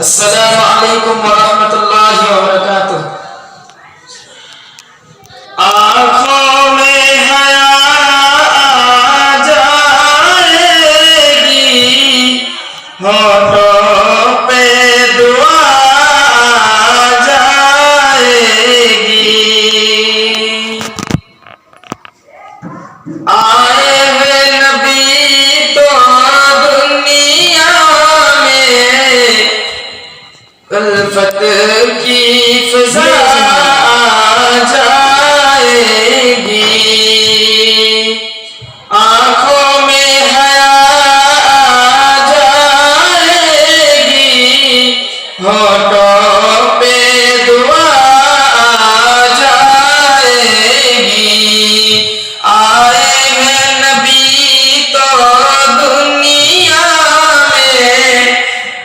السلام علیکم ورحمۃ اللہ وبرکاتہ۔ آنکھوں میں حیا آ جائے گی، ہونٹوں پہ دعا آ جائے گی۔ آئے ہوئے نبی تو دنیا میں الفت کی فضا آ جائے گی۔ آنکھوں میں حیا آ جائے گی، ہونٹوں پہ دعا آ جائے گی۔ آئے ہیں نبی تو دنیا میں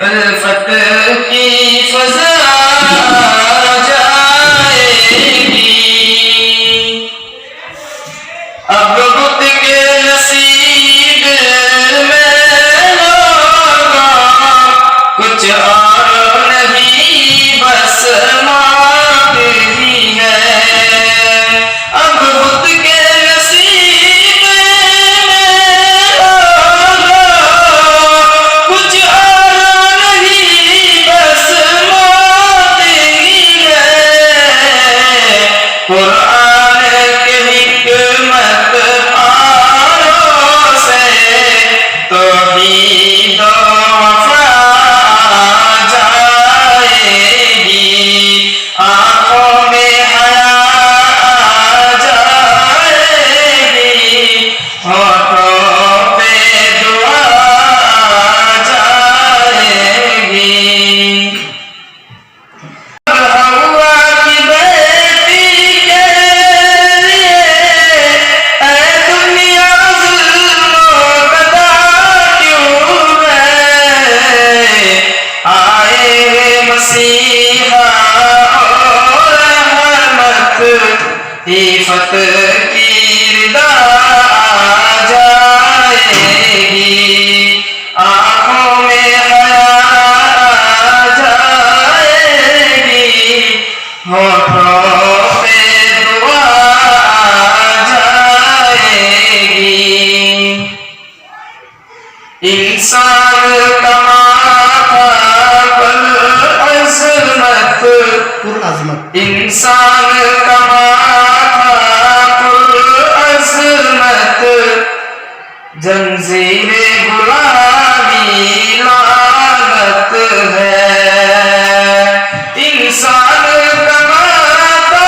الفت کی فضا آ جائے گی۔ اب بت کے نصیب میں ہوگا کچھ اور نہیں، بس موت ہی ہے۔ اب بت کے نصیب میں ہوگا کچھ اور نہیں، بس موت ہی ہے۔ قرآن کے حکمت پاروں سے توحید و وفا آ جائے گی۔ آنکھوں میں حیا آ جائے گی، ہونٹوں پہ دعا آ جائے گی۔ ہوا کی بیٹی کے لیے اے دنیا ظلم و قضا کیوں ہے؟ آئے ہوئے مسیحا اور رحمت عفت کی رضا آ جائے گی۔ آنکھوں میں حیا آ جائے گی، ہونٹوں پہ دعا آ جائے گی۔ انسان کماتا عظمت، انسان کماتا عظمت، زنجیر غلامی لعنت ہے۔ انسان کماتا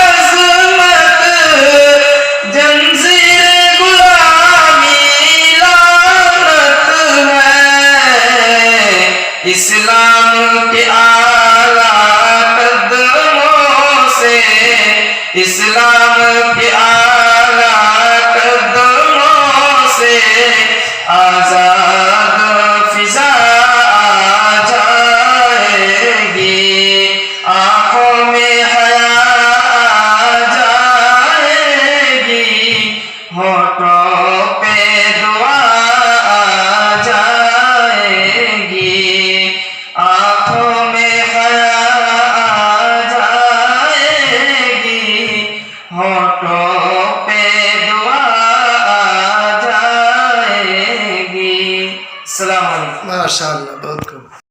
عظمت، زنجیر غلامی لعنت ہے۔ اسلام کے اعلیٰ قدموں سے، اسلام کے اعلیٰ قدموں سے آزاد فضا آ جائے گی۔ آنکھوں میں حیا آ جائے گی، ہونٹوں پہ دعا آ جائے گی۔ آنکھوں میں حیا آ جائے گی، ہونٹوں پہ دعا آ جائے گی۔ السلام علیکم۔ ماشاء اللہ، بہت خوب۔